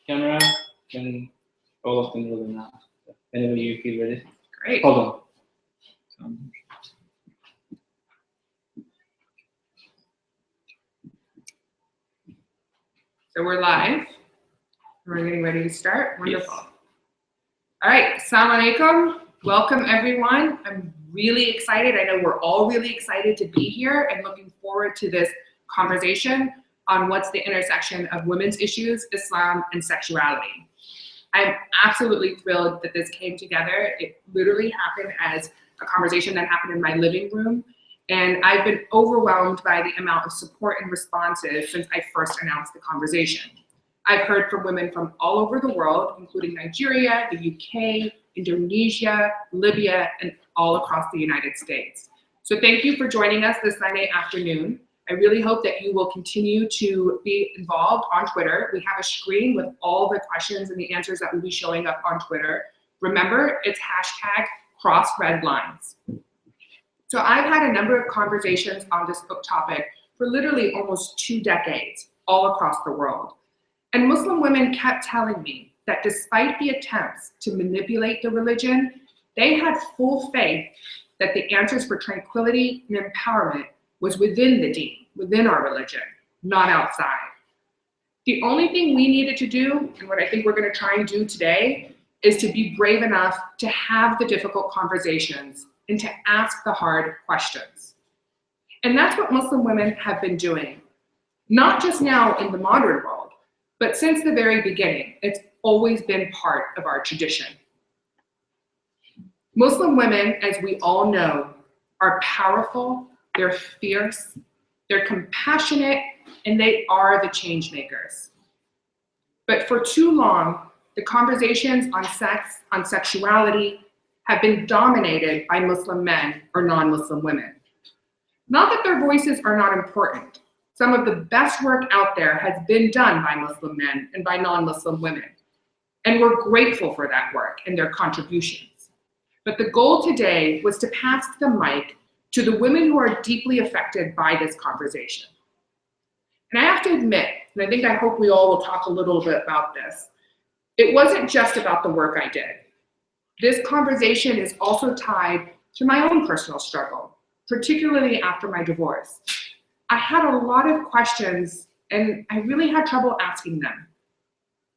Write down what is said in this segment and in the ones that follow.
camera and all of them will now. Whenever you feel ready. Great. Hold on. So we're live. We're getting ready to start. Wonderful. Yes. All right. Assalamu alaikum. Welcome, everyone. I'm really excited. I know we're all really excited to be here and looking forward to this conversation on what's the intersection of women's issues, Islam, and sexuality. I'm absolutely thrilled that this came together. It literally happened as a conversation that happened in my living room. And I've been overwhelmed by the amount of support and responses since I first announced the conversation. I've heard from women from all over the world, including Nigeria, the UK, Indonesia, Libya, and all across the United States. So thank you for joining us this Sunday afternoon. I really hope that you will continue to be involved on Twitter. We have a screen with all the questions and the answers that will be showing up on Twitter. Remember, it's #CrossRedLines. So I've had a number of conversations on this book topic for literally almost 2 decades, all across the world. And Muslim women kept telling me that despite the attempts to manipulate the religion, they had full faith that the answers for tranquility and empowerment was within the deen, within our religion, not outside. The only thing we needed to do, and what I think we're going to try and do today, is to be brave enough to have the difficult conversations and to ask the hard questions. And that's what Muslim women have been doing, not just now in the modern world, but since the very beginning. It's always been part of our tradition. Muslim women, as we all know, are powerful, they're fierce, they're compassionate, and they are the change makers. But for too long, the conversations on sex, on sexuality, have been dominated by Muslim men or non-Muslim women. Not that their voices are not important. Some of the best work out there has been done by Muslim men and by non-Muslim women. And we're grateful for that work and their contributions. But the goal today was to pass the mic to the women who are deeply affected by this conversation. And I have to admit, and I hope we all will talk a little bit about this, it wasn't just about the work I did. This conversation is also tied to my own personal struggle, particularly after my divorce. I had a lot of questions and I really had trouble asking them.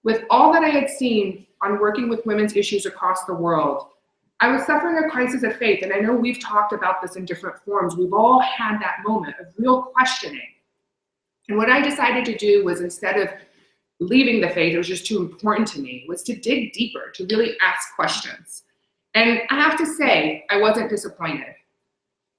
With all that I had seen on working with women's issues across the world, I was suffering a crisis of faith, and I know we've talked about this in different forms. We've all had that moment of real questioning. And what I decided to do was, instead of leaving the faith, it was just too important to me, was to dig deeper, to really ask questions. And I have to say, I wasn't disappointed.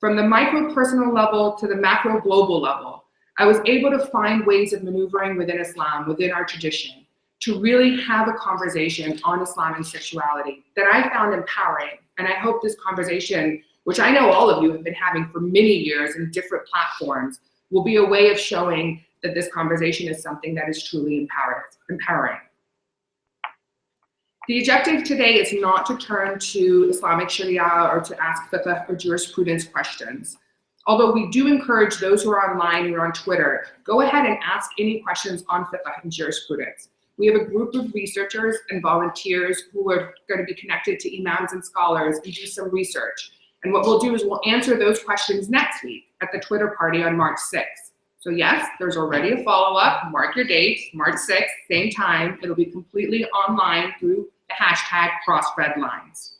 From the micro personal level to the macro global level, I was able to find ways of maneuvering within Islam, within our tradition, to really have a conversation on Islam and sexuality that I found empowering. And I hope this conversation, which I know all of you have been having for many years in different platforms, will be a way of showing that this conversation is something that is truly empowering. The objective today is not to turn to Islamic Sharia or to ask fiqh or jurisprudence questions. Although we do encourage those who are online or on Twitter, go ahead and ask any questions on fiqh and jurisprudence. We have a group of researchers and volunteers who are going to be connected to imams and scholars and do some research. And what we'll do is we'll answer those questions next week at the Twitter party on March 6th. So yes, there's already a follow-up. Mark your dates, March 6th, same time. It'll be completely online through the #CrossRedLines.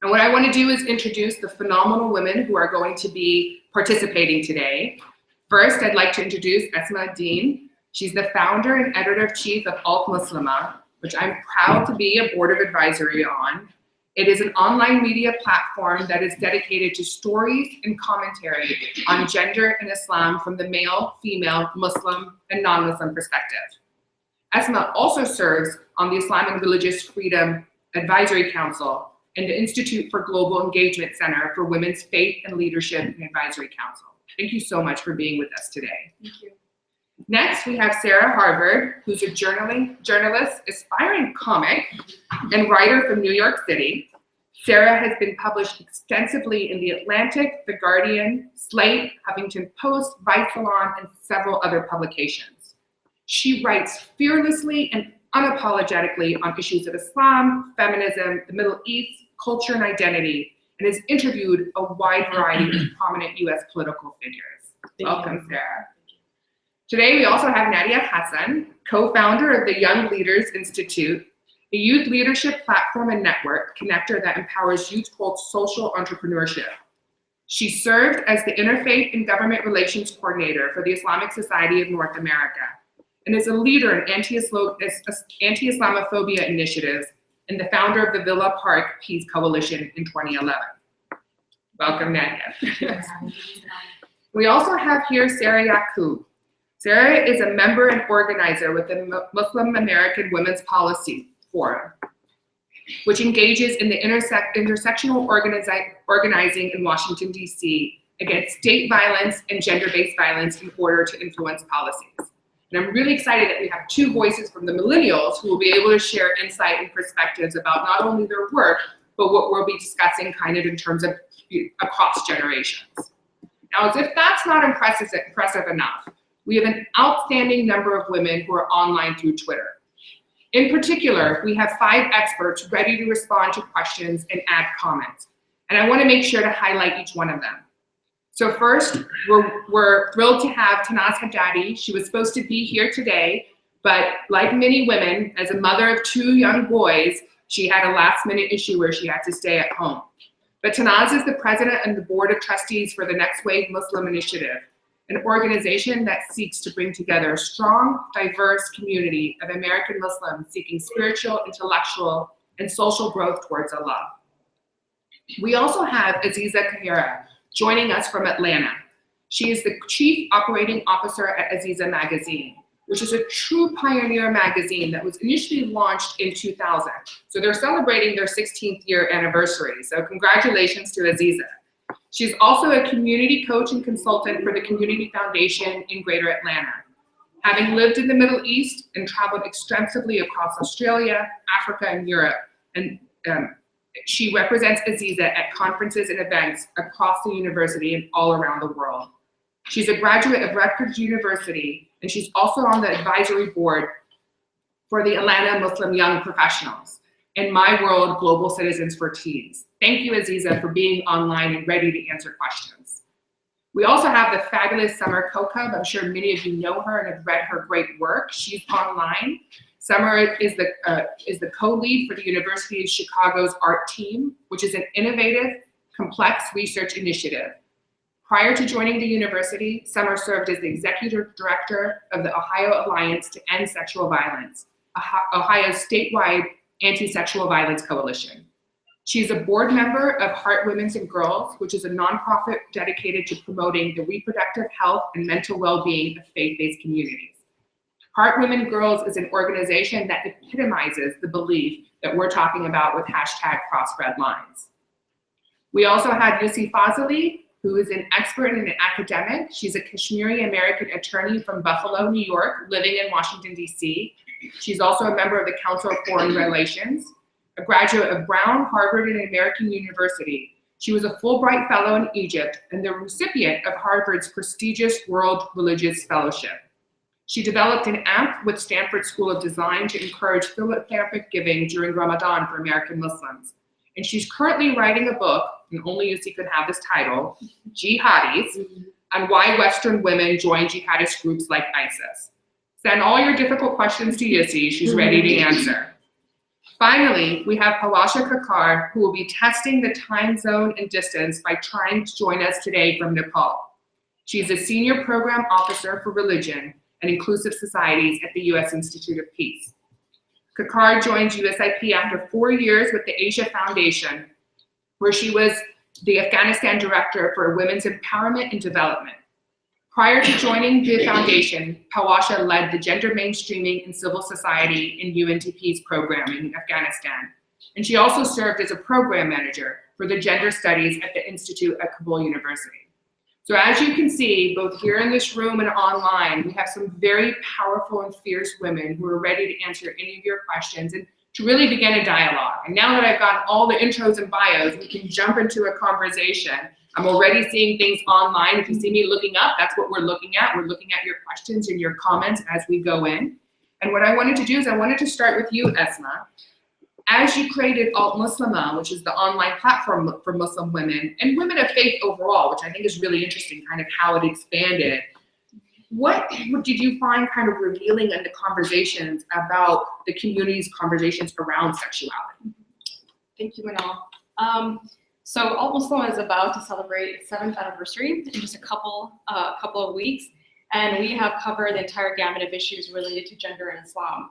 And what I want to do is introduce the phenomenal women who are going to be participating today. First, I'd like to introduce Esma Dean. She's the founder and editor-in-chief of Alt-Muslima, which I'm proud to be a board of advisory on. It is an online media platform that is dedicated to stories and commentary on gender and Islam from the male, female, Muslim, and non-Muslim perspective. Esma also serves on the Islam and Religious Freedom Advisory Council and the Institute for Global Engagement Center for Women's Faith and Leadership and Advisory Council. Thank you so much for being with us today. Thank you. Next, we have Sarah Harvard, who's a journalist, aspiring comic, and writer from New York City. Sarah has been published extensively in The Atlantic, The Guardian, Slate, Huffington Post, Vice Salon, and several other publications. She writes fearlessly and unapologetically on issues of Islam, feminism, the Middle East, culture, and identity, and has interviewed a wide variety of prominent US political figures. Welcome, Sarah. Today, we also have Nadia Hassan, co-founder of the Young Leaders Institute, a youth leadership platform and network connector that empowers youth towards social entrepreneurship. She served as the Interfaith and Government Relations Coordinator for the Islamic Society of North America and is a leader in anti-Islamophobia initiatives and the founder of the Villa Park Peace Coalition in 2011. Welcome, Nadia. We also have here Sarah Yaqub. Sarah is a member and organizer with the Muslim American Women's Policy Forum, which engages in the intersectional organizing in Washington, D.C. against state violence and gender-based violence in order to influence policies. And I'm really excited that we have two voices from the millennials who will be able to share insight and perspectives about not only their work, but what we'll be discussing kind of in terms of across generations. Now, as if that's not impressive enough, we have an outstanding number of women who are online through Twitter. In particular, we have 5 experts ready to respond to questions and add comments. And I want to make sure to highlight each one of them. So first, we're thrilled to have Tanaz Haddadi. She was supposed to be here today, but like many women, as a mother of 2 young boys, she had a last-minute issue where she had to stay at home. But Tanaz is the president and the board of trustees for the Next Wave Muslim Initiative, an organization that seeks to bring together a strong, diverse community of American Muslims seeking spiritual, intellectual, and social growth towards Allah. We also have Aziza Kahira joining us from Atlanta. She is the Chief Operating Officer at Aziza Magazine, which is a true pioneer magazine that was initially launched in 2000. So they're celebrating their 16th year anniversary. So congratulations to Aziza. She's also a community coach and consultant for the Community Foundation in Greater Atlanta. Having lived in the Middle East and traveled extensively across Australia, Africa, and Europe, and she represents Aziza at conferences and events across the university and all around the world. She's a graduate of Rutgers University, and she's also on the advisory board for the Atlanta Muslim Young Professionals and My World Global Citizens for Teens. Thank you, Aziza, for being online and ready to answer questions. We also have the fabulous Summer Kokub. I'm sure many of you know her and have read her great work. She's online. Summer is the co-lead for the University of Chicago's ART team, which is an innovative, complex research initiative. Prior to joining the university, Summer served as the executive director of the Ohio Alliance to End Sexual Violence, Ohio's statewide anti-sexual violence coalition. She's a board member of Heart Women's and Girls, which is a nonprofit dedicated to promoting the reproductive health and mental well-being of faith-based communities. Heart Women Girls is an organization that epitomizes the belief that we're talking about with hashtag #CrossRedLines. We also had Yussi Fazali, who is an expert and an academic. She's a Kashmiri American attorney from Buffalo, New York, living in Washington, D.C. She's also a member of the Council of Foreign Relations, a graduate of Brown, Harvard, and American University. She was a Fulbright Fellow in Egypt and the recipient of Harvard's prestigious World Religious Fellowship. She developed an app with Stanford School of Design to encourage philanthropic giving during Ramadan for American Muslims. And she's currently writing a book, and only Yussi could have this title, Jihadis, on why Western women join jihadist groups like ISIS. Send all your difficult questions to Yussi, she's ready to answer. Finally, we have Pawasha Kakar, who will be testing the time zone and distance by trying to join us today from Nepal. She's a senior program officer for religion and inclusive societies at the U.S. Institute of Peace. Kakar joins USIP after 4 years with the Asia Foundation, where she was the Afghanistan Director for Women's Empowerment and Development. Prior to joining the foundation, Pawasha led the gender mainstreaming in civil society in UNDP's program in Afghanistan. And she also served as a program manager for the gender studies at the Institute at Kabul University. So as you can see, both here in this room and online, we have some very powerful and fierce women who are ready to answer any of your questions. And to really begin a dialogue. And now that I've got all the intros and bios, we can jump into a conversation. I'm already seeing things online. If you see me looking up, that's what we're looking at. We're looking at your questions and your comments as we go in. And what I wanted to do is I wanted to start with you, Esma. As you created Alt-Muslima, which is the online platform for Muslim women and women of faith overall, which I think is really interesting, kind of how it expanded. What did you find kind of revealing in the conversations about the community's conversations around sexuality? Thank you, Manal. So Alt-Muslima is about to celebrate its 7th anniversary in just a couple of weeks, and we have covered the entire gamut of issues related to gender and Islam.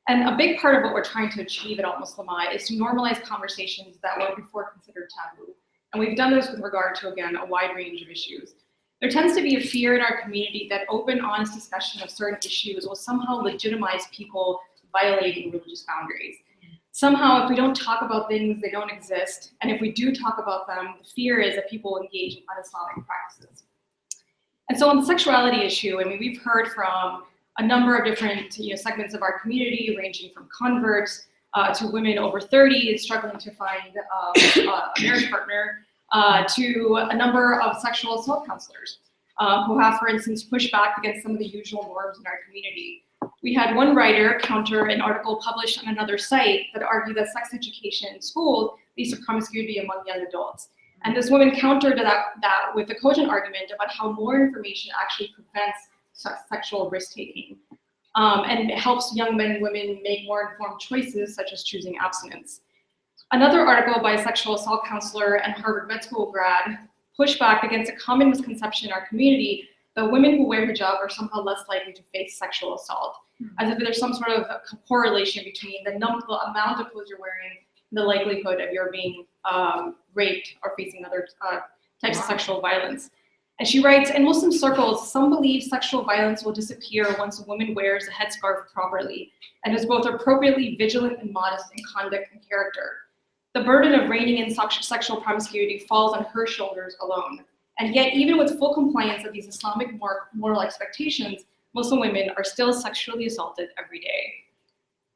And a big part of what we're trying to achieve at Alt-Muslima is to normalize conversations that were before considered taboo. And we've done this with regard to, again, a wide range of issues. There tends to be a fear in our community that open, honest discussion of certain issues will somehow legitimize people violating religious boundaries. Somehow, if we don't talk about things, they don't exist. And if we do talk about them, the fear is that people engage in un-Islamic practices. And so on the sexuality issue, I mean, we've heard from a number of different segments of our community, ranging from converts to women over 30 struggling to find a marriage partner, to a number of sexual assault counselors who have, for instance, pushed back against some of the usual norms in our community. We had one writer counter an article published on another site that argued that sex education in school leads to promiscuity among young adults. And this woman countered that with a cogent argument about how more information actually prevents sexual risk-taking. And it helps young men and women make more informed choices, such as choosing abstinence. Another article by a sexual assault counselor and Harvard Med School grad pushed back against a common misconception in our community that women who wear hijab are somehow less likely to face sexual assault, as if there's some sort of correlation between the amount of clothes you're wearing and the likelihood of your being raped or facing other types of sexual violence. And she writes, in Muslim circles, some believe sexual violence will disappear once a woman wears a headscarf properly and is both appropriately vigilant and modest in conduct and character. The burden of reining in sexual promiscuity falls on her shoulders alone. And yet, even with full compliance of these Islamic moral expectations, Muslim women are still sexually assaulted every day.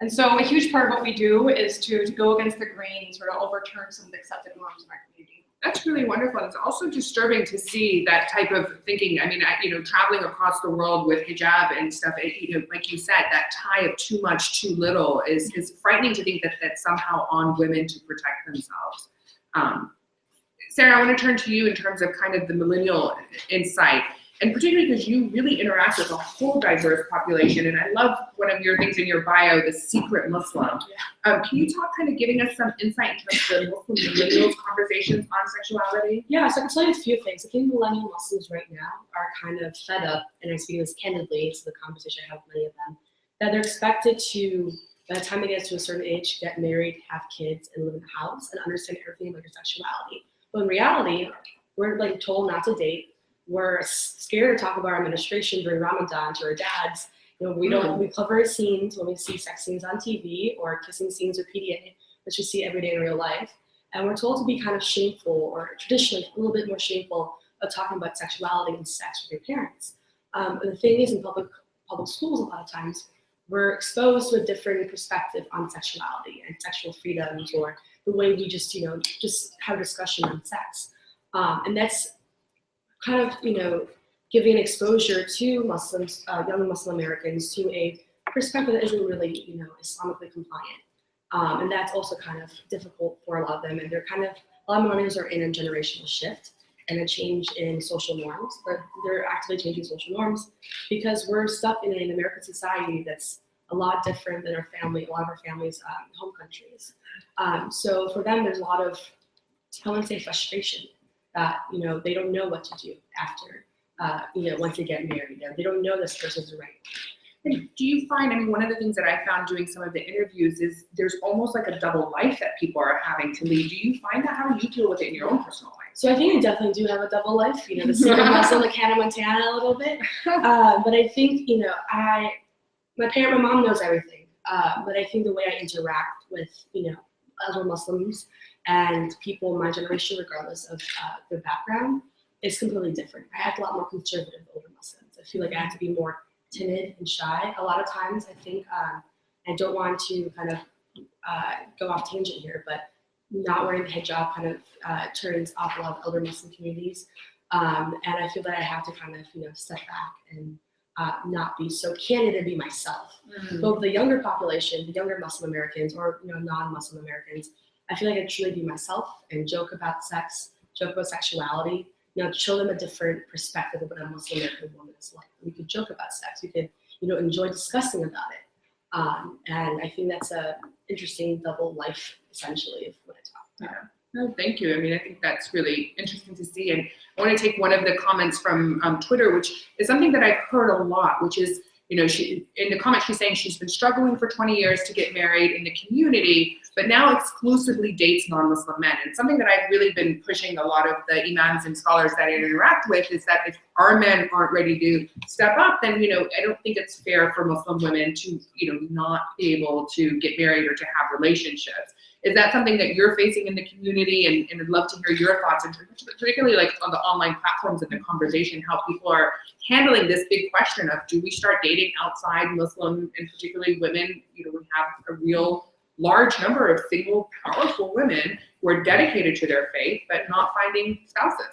And so a huge part of what we do is to go against the grain and sort of overturn some of the accepted norms in our community. That's really wonderful. It's also disturbing to see that type of thinking. I mean, traveling across the world with hijab and stuff, like you said, that tie of too much, too little is frightening to think that that's somehow on women to protect themselves. Sarah, I want to turn to you in terms of kind of the millennial insight, and particularly because you really interact with a whole diverse population. And I love one of your things in your bio, the secret Muslim. Can you talk, kind of giving us some insight in terms of the Muslim millennials conversations on sexuality? Yeah, so I can tell you a few things. I think millennial Muslims right now are kind of fed up, and I speak this candidly to the conversation I have with many of them, that they're expected to, by the time they get to a certain age, get married, have kids, and live in a house, and understand everything about their sexuality. But in reality, we're like told not to date. We're scared to talk about our menstruation during Ramadan to our dads. We cover scenes when we see sex scenes on TV or kissing scenes or PDA, which we see every day in real life. And we're told to be kind of shameful, or traditionally a little bit more shameful, of talking about sexuality and sex with your parents. And the thing is, in public schools, a lot of times, we're exposed to a different perspective on sexuality and sexual freedoms, or the way we just have a discussion on sex. And that's kind of, giving exposure to Muslims, young Muslim Americans, to a perspective that isn't really, Islamically compliant. And that's also kind of difficult for a lot of them. And they're kind of, a lot of millennials are in a generational shift and a change in social norms, but they're actively changing social norms because we're stuck in an American society that's a lot different than a lot of our families' home countries. So for them, there's a lot of, I wouldn't say frustration, that, they don't know what to do after, once they get married. They don't know this person's the right. And do you find, one of the things that I found doing some of the interviews is there's almost like a double life that people are having to lead. Do you find that? How do you deal with it in your own personal life? So I think I definitely do have a double life, the single Muslim, like Hannah Montana a little bit. But I think, my mom knows everything. But I think the way I interact with, other Muslims and people my generation, regardless of their background, is completely different. I act a lot more conservative with older Muslims. I feel like I have to be more timid and shy. A lot of times I think I don't want to kind of go off tangent here, but not wearing the hijab kind of turns off a lot of elder Muslim communities. And I feel that I have to kind of, step back and not be so candid and be myself. But with the younger population, the younger Muslim Americans or non-Muslim Americans, I feel like I truly be myself and joke about sex, joke about sexuality, show them a different perspective of what a Muslim American woman is like. We could joke about sex. We could, enjoy discussing about it. And I think that's a interesting double life, essentially, of what I talk about. No, thank you. I mean, I think that's really interesting to see. And I want to take one of the comments from Twitter, which is something that I've heard a lot, which is, she, in the comment, she's saying she's been struggling for 20 years to get married in the community, but now exclusively dates non-Muslim men. And something that I've really been pushing a lot of the imams and scholars that I interact with is that if our men aren't ready to step up, then, I don't think it's fair for Muslim women to, not be able to get married or to have relationships. Is that something that you're facing in the community? And I'd love to hear your thoughts, and particularly like on the online platforms and the conversation, how people are handling this big question of, do we start dating outside Muslim, and particularly women? We have a real large number of single, powerful women who are dedicated to their faith, but not finding spouses.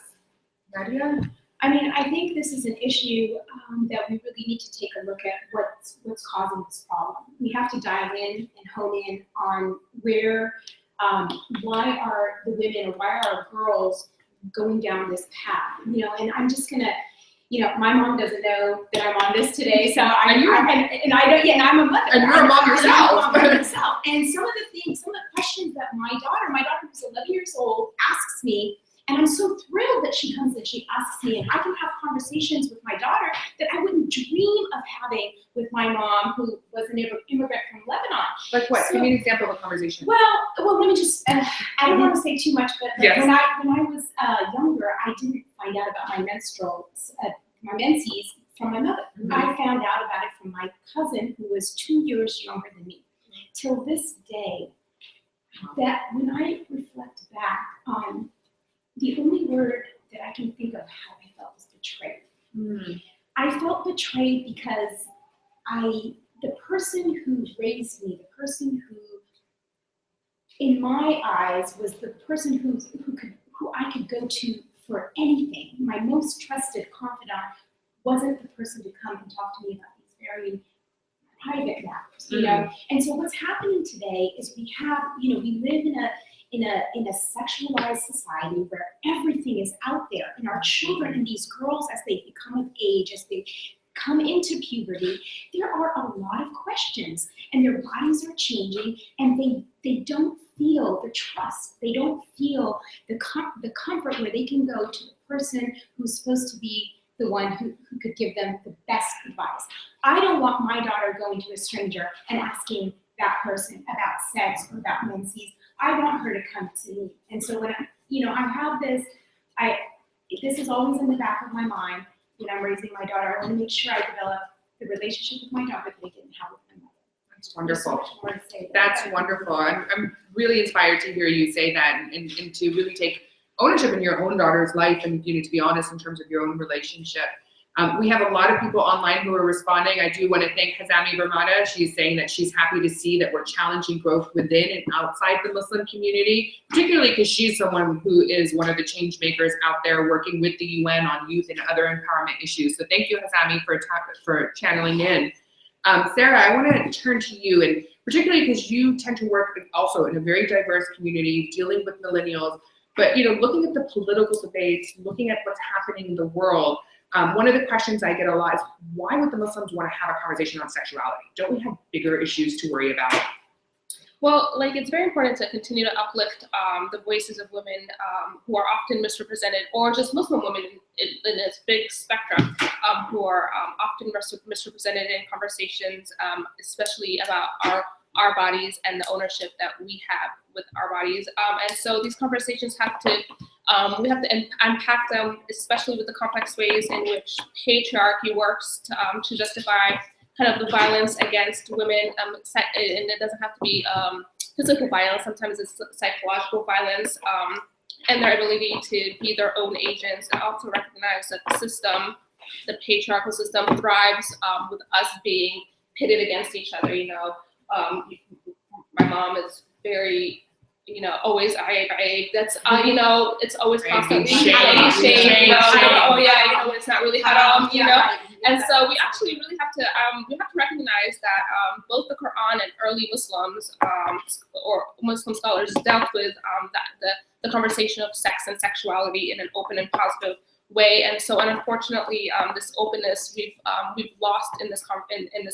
Nadia? I mean, I think this is an issue that we really need to take a look at what's causing this problem. We have to dial in and hone in on where, why are the women or why are our girls going down this path? And I'm just gonna, my mom doesn't know that I'm on this today, so I don't, and I'm a mother. And you're a mom yourself. And some of the questions that my daughter who's 11 years old, asks me. And I'm so thrilled that she comes and she asks me, and I can have conversations with my daughter that I wouldn't dream of having with my mom, who was an immigrant from Lebanon. Like what? So, give me an example of a conversation. Well, let me just, I don't want to say too much, but Yes. when I was younger, I didn't find out about my my menses from my mother. I found out about it from my cousin, who was 2 years younger than me. Till this day, that when I reflect back on, the only word that I can think of how I felt was betrayed. I felt betrayed because the person who raised me, the person who, in my eyes, was the person who I could go to for anything, my most trusted confidant, wasn't the person to come and talk to me about these very private matters, And so what's happening today is we live in a sexualized society where everything is out there, and our children and these girls, as they become of age, as they come into puberty, there are a lot of questions, and their bodies are changing, and they don't feel the trust, they don't feel the comfort where they can go to the person who's supposed to be the one who could give them the best advice. I don't want my daughter going to a stranger and asking that person about sex or about menses. I want her to come to me. And so when I have this, this is always in the back of my mind when I'm raising my daughter. I want to make sure I develop the relationship with my daughter that I didn't have with my mother. That's wonderful. There's so much more to say. That's wonderful. I'm really inspired to hear you say that, and to really take ownership in your own daughter's life, and to be honest in terms of your own relationship. We have a lot of people online who are responding. I do want to thank Hazami Vermada. She's saying that she's happy to see that we're challenging growth within and outside the Muslim community, particularly because she's someone who is one of the change makers out there working with the UN on youth and other empowerment issues. So thank you, Hazami, for channeling in. Sarah, I want to turn to you, and particularly because you tend to work also in a very diverse community, dealing with millennials, but looking at the political debates, looking at what's happening in the world. One of the questions I get a lot is, why would the Muslims want to have a conversation on sexuality? Don't we have bigger issues to worry about? Well, it's very important to continue to uplift the voices of women who are often misrepresented, or just Muslim women in this big spectrum who are often misrepresented in conversations, especially about our bodies and the ownership that we have with our bodies. And so these conversations we have to unpack them, especially with the complex ways in which patriarchy works to justify kind of the violence against women, and it doesn't have to be physical violence. Sometimes it's psychological violence, and their ability to be their own agents, and also recognize that the system, the patriarchal system, thrives with us being pitted against each other. My mom is very, always that's, it's always constantly Shame, oh yeah, it's not really haram, And so we actually really have to recognize that both the Quran and early Muslims or Muslim scholars dealt with the conversation of sex and sexuality in an open and positive way. And so, unfortunately, this openness we've lost in this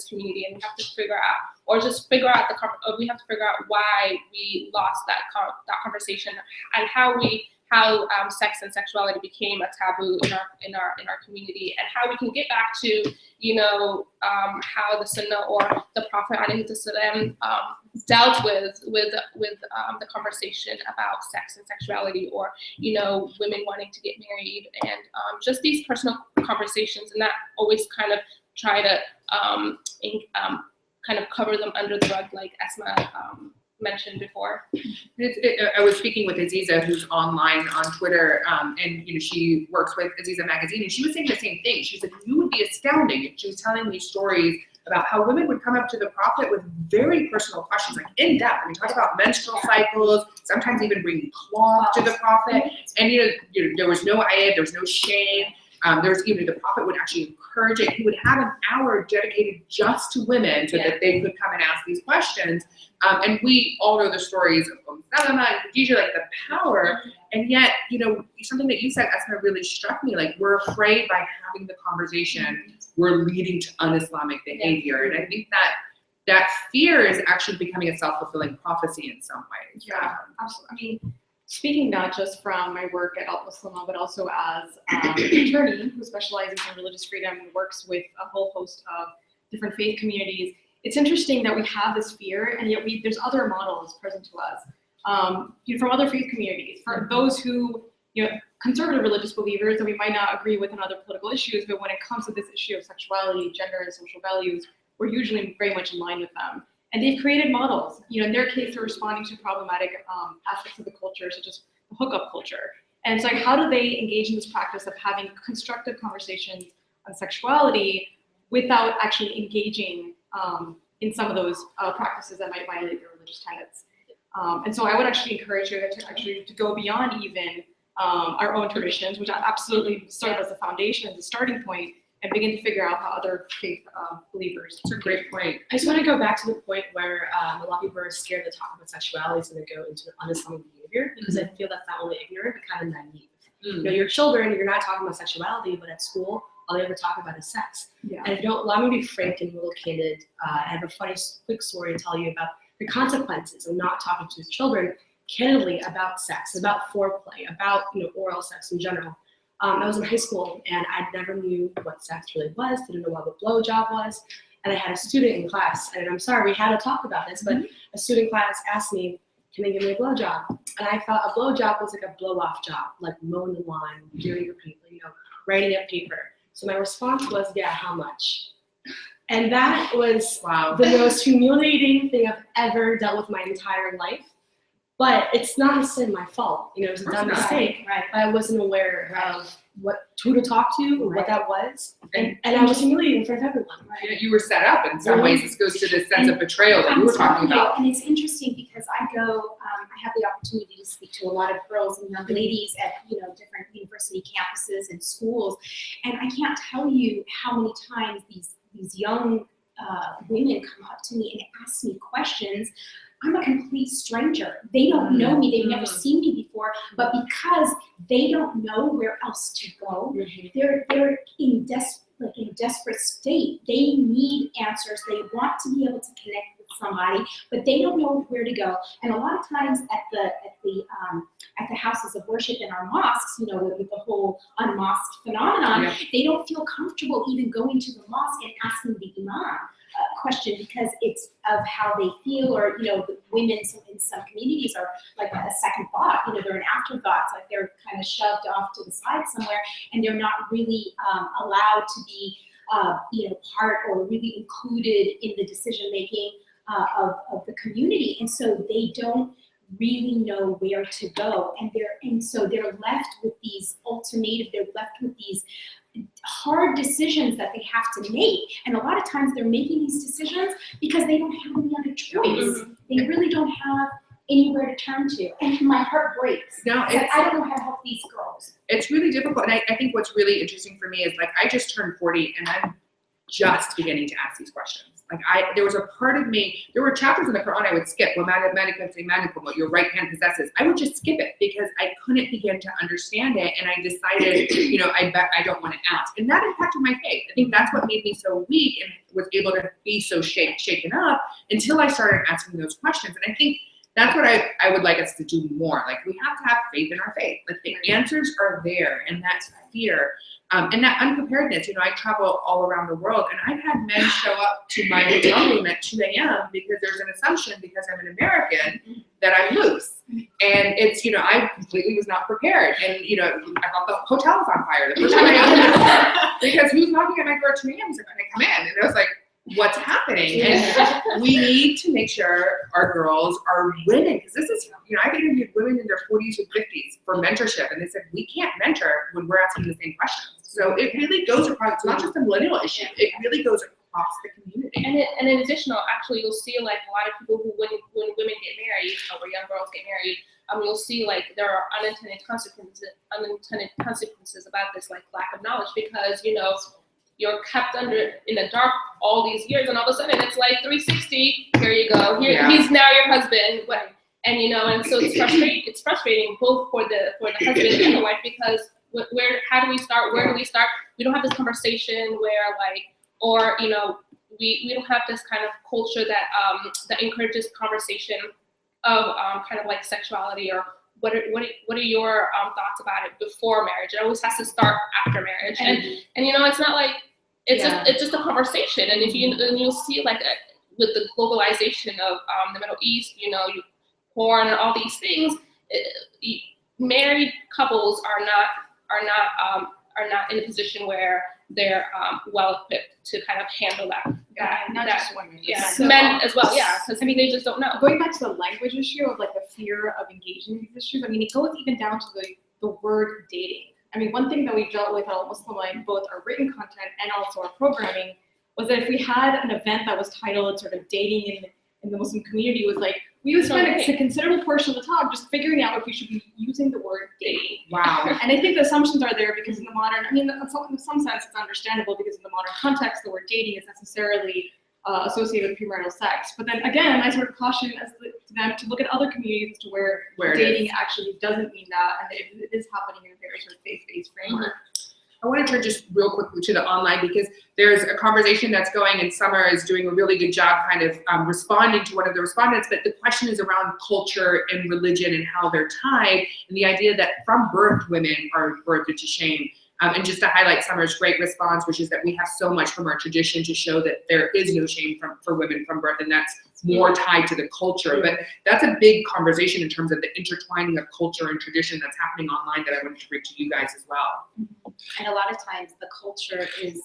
community, and we have to figure out we have to figure out why we lost that conversation and how sex and sexuality became a taboo in our community, and how we can get back to how the Sunnah or the Prophet ﷺ dealt with the conversation about sex and sexuality, or women wanting to get married, and just these personal conversations, and not always kind of try to kind of cover them under the rug, like Esma mentioned before. I was speaking with Aziza, who's online on Twitter, and she works with Aziza Magazine, and she was saying the same thing. She said, "You would be astounding." And she was telling me stories about how women would come up to the Prophet with very personal questions, like in depth. I mean, talk about menstrual cycles, sometimes even bringing cloth to the Prophet, and there was no ayat, there was no shame. The Prophet would actually encourage it. He would have an hour dedicated just to women so that they could come and ask these questions. And we all know the stories of Salama and Khadijah, like the power. And yet, something that you said, Esma, really struck me. Like, we're afraid by having the conversation, we're leading to un-Islamic behavior. And I think that fear is actually becoming a self-fulfilling prophecy in some ways. Yeah, absolutely. I mean, speaking not just from my work at Al-Muslima, but also as an attorney who specializes in religious freedom and works with a whole host of different faith communities, it's interesting that we have this fear, and yet there's other models present to us from other faith communities. For those who, conservative religious believers that we might not agree with on other political issues, but when it comes to this issue of sexuality, gender, and social values, we're usually very much in line with them. And they've created models. In their case, they're responding to problematic aspects of the culture, such as the hookup culture. And so, how do they engage in this practice of having constructive conversations on sexuality without actually engaging in some of those practices that might violate their religious tenets? And so, I would actually encourage you to go beyond even our own traditions, which absolutely serve as a foundation, as a starting point, and begin to figure out how other faith believers. That's a great point. I just want to go back to the point where a lot of people are scared to talk about sexuality, so they go into un-Islamic behavior, because I feel that's not only ignorant, but kind of naive. Your children, you're not talking about sexuality, but at school, all they ever talk about is sex. Yeah. And if you don't allow me to be frank and a little candid, I have a funny, quick story to tell you about the consequences of not talking to children candidly about sex, about foreplay, about oral sex in general. I was in high school, and I never knew what sex really was, didn't know what a blowjob was, and I had a student in class, and I'm sorry, we had to talk about this, but a student in class asked me, "Can they give me a blowjob?" And I thought a blowjob was like a blow-off job, like mowing the lawn, doing your paper, writing up paper. So my response was, "Yeah, how much?" And that was the most humiliating thing I've ever dealt with my entire life. But it's not necessarily my fault. It was a dumb mistake. Right. I wasn't aware of who to talk to or what that was. And I was humiliated in front of everyone. You were set up in some ways. This goes to this sense of betrayal that you were talking about. And it's interesting because I have the opportunity to speak to a lot of girls and young ladies at different university campuses and schools, and I can't tell you how many times these young women come up to me and ask me questions. I'm a complete stranger. They don't know me. They've never seen me before. But because they don't know where else to go, they're in desperate state. They need answers. They want to be able to connect with somebody, but they don't know where to go. And a lot of times at the houses of worship in our mosques, with the whole unmosqued phenomenon, they don't feel comfortable even going to the mosque and asking the imam a question because it's of how they feel, or the women in some communities are like a second thought. They're an afterthought. It's like they're kind of shoved off to the side somewhere, and they're not really allowed to be part or really included in the decision making of the community, and so they don't really know where to go, and so they're left with these ultimatums. They're left with hard decisions that they have to make. And a lot of times they're making these decisions because they don't have any other choice. They really don't have anywhere to turn to. And my heart breaks. No, It's like, I don't know how to help these girls. it's really difficult. And I think what's really interesting for me is like, I just turned 40 and I'm just beginning to ask these questions. Like there was a part of me, there were chapters in the Quran I would skip. What your right hand possesses. I would just skip it because I couldn't begin to understand it. And I decided, I don't want to ask. And that impacted my faith. I think that's what made me so weak and was able to be so shaken up until I started asking those questions. And I think that's what I would like us to do more. Like we have to have faith in our faith. Like the answers are there, and that's fear. And that unpreparedness, I travel all around the world and I've had men show up to my hotel room at 2 a.m. because there's an assumption because I'm an American that I'm loose. And it's, I completely was not prepared. And, I thought the hotel was on fire the first time I opened the door because who's knocking at my door at 2 a.m. He's like, can I come in? And I was like, what's happening? And we need to make sure our girls are winning because this is, I've interviewed women in their 40s and 50s for mentorship, and they said we can't mentor when we're asking the same questions. So it really goes across. It's not just a millennial issue. It really goes across the community. And in addition, actually, you'll see like a lot of people who, when women get married, or young girls get married, you'll see like there are unintended consequences about this, like lack of knowledge, because you're kept in the dark all these years, and all of a sudden it's like 360. Here you go. He's now your husband. And and so it's frustrating. It's frustrating both for the husband and the wife because how do we start? Where do we start? We don't have this conversation where we don't have this kind of culture that encourages conversation of kind of like sexuality or what are your thoughts about it before marriage? It always has to start after marriage, and it's not like it's just a conversation. And you'll see like with the globalization of the Middle East, porn and all these things, married couples are not in a position where they're well equipped to kind of handle that. Not just women. Yeah, So, men as well. Yeah, because they just don't know. Going back to the language issue of like the fear of engaging in these issues, it goes even down to the word dating. One thing that we've dealt with at Al-Muslim in both our written content and also our programming was that if we had an event that was titled sort of dating in the Muslim community, was like we would spend a considerable portion of the talk just figuring out if we should be using the word dating. Wow. And I think the assumptions are there because in the modern, in some sense it's understandable because in the modern context the word dating is necessarily associated with premarital sex. But then again, I sort of caution them to look at other communities as to where dating actually doesn't mean that, and it is happening in a very sort of faith-based framework. I want to turn just real quickly to the online because there's a conversation that's going, and Summer is doing a really good job kind of responding to one of the respondents, but the question is around culture and religion and how they're tied, and the idea that from birth women are birthed into shame. And just to highlight Summer's great response, which is that we have so much from our tradition to show that there is no shame for women from birth, and that's more tied to the culture. But that's a big conversation in terms of the intertwining of culture and tradition that's happening online that I wanted to bring to you guys as well. And a lot of times the culture is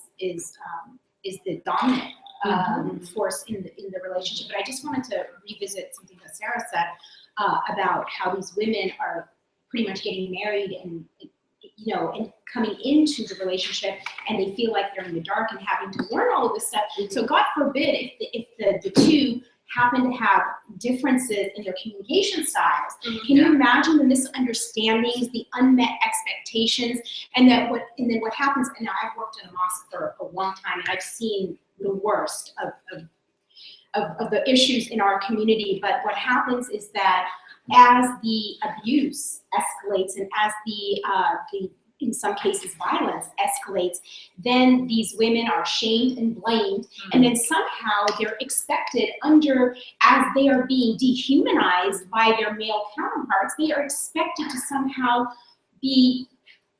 the dominant force in the relationship. But I just wanted to revisit something that Sarah said about how these women are pretty much getting married and coming into the relationship, and they feel like they're in the dark and having to learn all of this stuff. So God forbid if the two happen to have differences in their communication styles. Can you imagine the misunderstandings, the unmet expectations, and then what happens? And now I've worked in a mosque for a long time, and I've seen the worst of the issues in our community. But what happens is that as the abuse escalates and as the in some cases violence escalates, then these women are shamed and blamed, and then somehow they're expected as they are being dehumanized by their male counterparts, they are expected to somehow be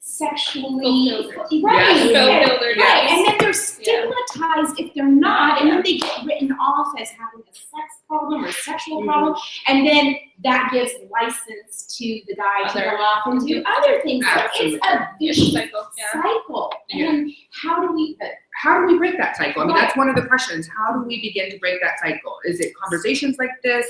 sexually right, and then they're stigmatized if they're not, and then they get written off as having a sex problem or a sexual problem, and then that gives license to the guy to go off and do other things. So it's a vicious cycle. And how do we break that cycle? That's one of the questions. How do we begin to break that cycle? Is it conversations like this?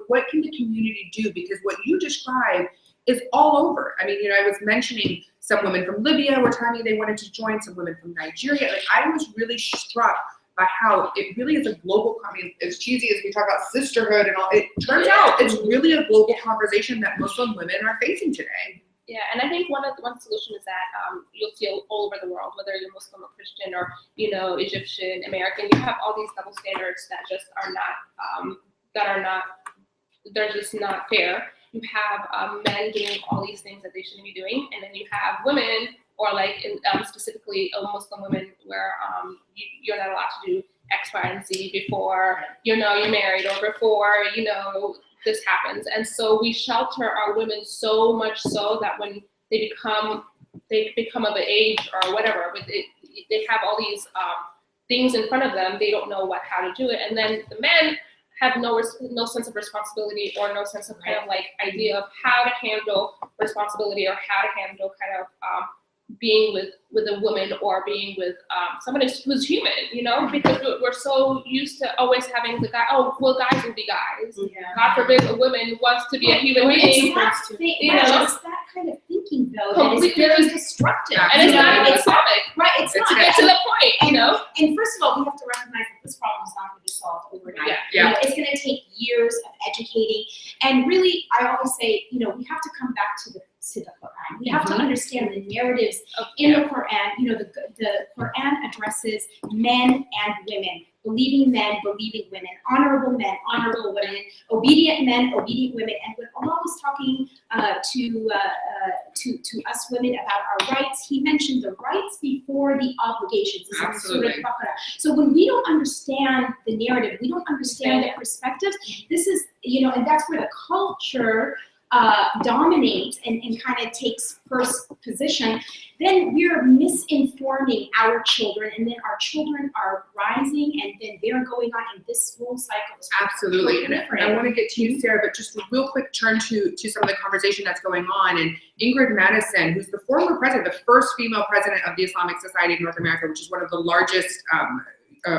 What can the community do? Because what you describe is all over. I mean, I was mentioning some women from Libya were telling me they wanted to join, some women from Nigeria. Like, I was really struck by how it really is a global, I mean, as cheesy as we talk about sisterhood and all, it turns out it's really a global conversation that Muslim women are facing today. Yeah, and I think one solution is that you'll see all over the world, whether you're Muslim or Christian or Egyptian, American, you have all these double standards that just are not they're just not fair. You have men doing all these things that they shouldn't be doing, and then you have women, or like specifically Muslim women, where you're not allowed to do X, Y, and Z before you're married, or before this happens. And so we shelter our women so much so that when they become of an age or whatever, but they have all these things in front of them, they don't know how to do it. And then the men have no sense of responsibility, or no sense of kind of like idea of how to handle responsibility, or how to handle kind of being with a woman, or being with someone who's human, because we're so used to always having the guy, guys will be guys. Yeah. God forbid a woman wants to be a human being. It's that kind of thinking, though, completely that is very destructive. And it's not even Islamic. Right, it's not. Get to the point, And first of all, we have to recognize that this problem is not going to be solved overnight. Yeah. It's going to take years of educating. And really, I always say, we have to come back to the Quran. We have to understand the narratives in the Quran. The Quran addresses men and women, believing men, believing women, honorable men, honorable women, obedient men, obedient women. And when Allah was talking to us women about our rights, He mentioned the rights before the obligations. This is Surah Al-Baqarah. So when we don't understand the narrative, we don't understand the perspectives, this is, and that's where the culture dominates and kind of takes first position, then we're misinforming our children, and then our children are rising, and then they're going on in this whole cycle. Absolutely. And I want to get to you, Sarah, but just a real quick turn to some of the conversation that's going on. And Ingrid Madison, who's the former president, the first female president of the Islamic Society of North America, which is one of the largest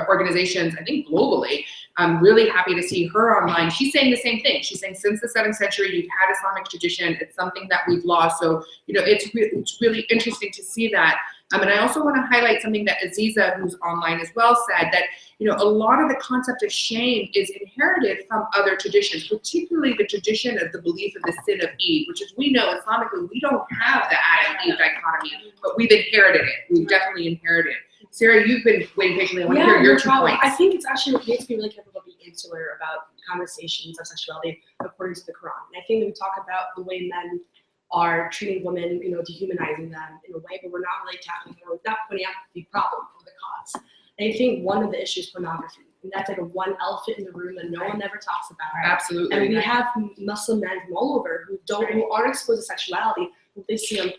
organizations, I think, globally. I'm really happy to see her online. She's saying the same thing. She's saying since the 7th century, you've had Islamic tradition. It's something that we've lost. So, it's really interesting to see that. And I also want to highlight something that Aziza, who's online as well, said, that, a lot of the concept of shame is inherited from other traditions, particularly the tradition of the belief of the sin of Eve, which is, we know Islamically, we don't have the Adam-Eve dichotomy, but we've inherited it. We've definitely inherited it. Sarah, you've been waiting patiently. I want to hear your 2 points. I think it's actually okay to be really careful about being insular about conversations of sexuality according to the Quran. And I think that we talk about the way men are treating women, dehumanizing them in a way, but we're not really tackling, or not pointing out the problem or the cause. And I think one of the issues is pornography. And that's like a one elephant in the room that no one ever talks about. Absolutely. And we have Muslim men from all over who aren't exposed to sexuality, who they see on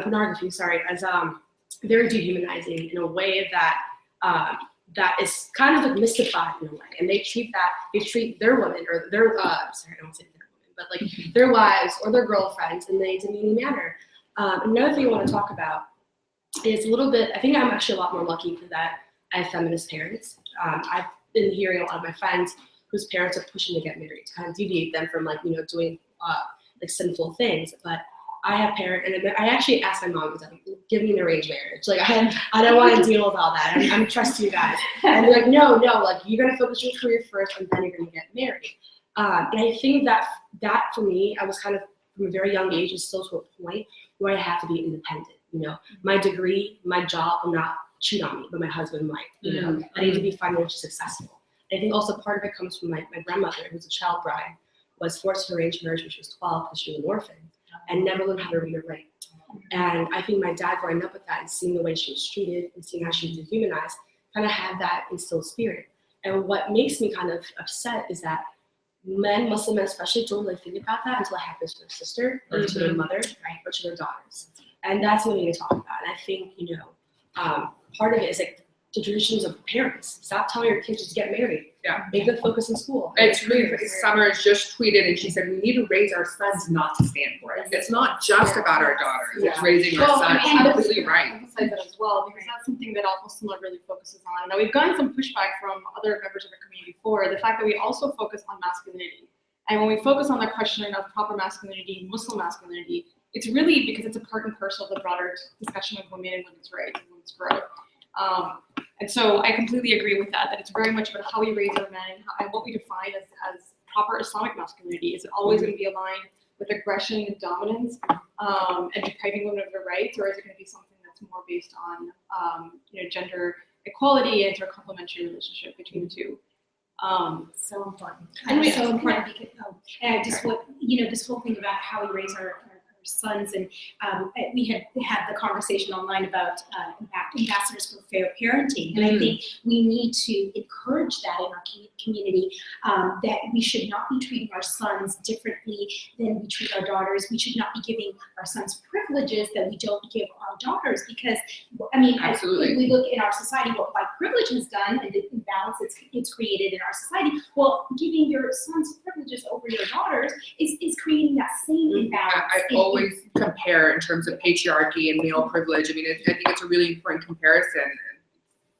pornography, as very dehumanizing in a way that that is kind of like mystified in a way, and they treat their women, or their I don't want to say their women, but like their wives or their girlfriends in a demeaning manner. Another thing I want to talk about is a little bit. I think I'm actually a lot more lucky for that. I have feminist parents. I've been hearing a lot of my friends whose parents are pushing to get married, to kind of deviate them from doing sinful things, but I have parents, and I actually asked my mom, give me an arranged marriage. Like, I don't want to deal with all that. I'm going to trust you guys. And they're like, no, like, you're going to focus your career first, and then you're going to get married. And I think that for me, I was kind of, from a very young age, is still to a point where I have to be independent. My degree, my job will not cheat on me, but my husband might. I need to be financially successful. And I think also part of it comes from my grandmother, who was a child bride, was forced to arrange marriage when she was 12 because she was an orphan, and never learned how to read or write. And I think my dad, growing up with that and seeing the way she was treated and seeing how she was dehumanized, kind of had that instilled spirit. And what makes me kind of upset is that Muslim men especially, don't really think about that until it happens to their sister or to their mother or to their daughters. And that's what we need to talk about. And I think, part of it is like the traditions of parents. Stop telling your kids to get married. Yeah. Make them focus in school. It's really, Summers just tweeted and she said, we need to raise our sons not to stand for it. It's not just about our daughters, it's raising our sons. Absolutely right. Emphasize that as well, because that's something that Al-Muslim really focuses on. Now, we've gotten some pushback from other members of the community before, the fact that we also focus on masculinity. And when we focus on the question of proper masculinity, Muslim masculinity, it's really because it's a part and parcel of the broader discussion of women and women's rights and women's growth. And so I completely agree with that it's very much about how we raise our men and what we define as proper Islamic masculinity. Is it always going to be aligned with aggression and dominance and depriving women of their rights, or is it going to be something that's more based on gender equality and sort of complementary relationship between the two? So important. And we- So important because and just what this whole thing about how we raise our sons, and we had the conversation online about ambassadors for fair parenting, and I think we need to encourage that in our community, that we should not be treating our sons differently than we treat our daughters. We should not be giving our sons privileges that we don't give our daughters, because Absolutely. if we look in our society what white privilege has done and the imbalance it's created in our society, well, giving your sons privileges over your daughters is creating that same imbalance. I always compare in terms of patriarchy and male privilege. I mean, I think it's a really important comparison.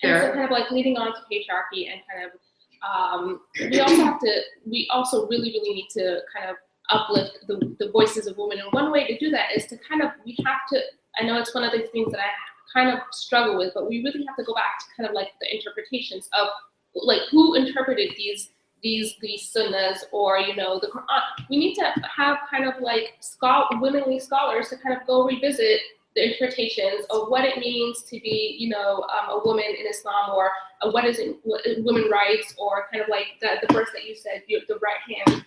And so kind of like leading on to patriarchy and kind of, we also really need to kind of uplift the voices of women. And one way to do that is to I know it's one of the things that I kind of struggle with, but we really have to go back to kind of like the interpretations of like who interpreted these sunnahs or the Quran. We need to have kind of like womanly scholars to kind of go revisit the interpretations of what it means to be a woman in Islam, or what is women rights, or kind of like the verse that you said, the right hand,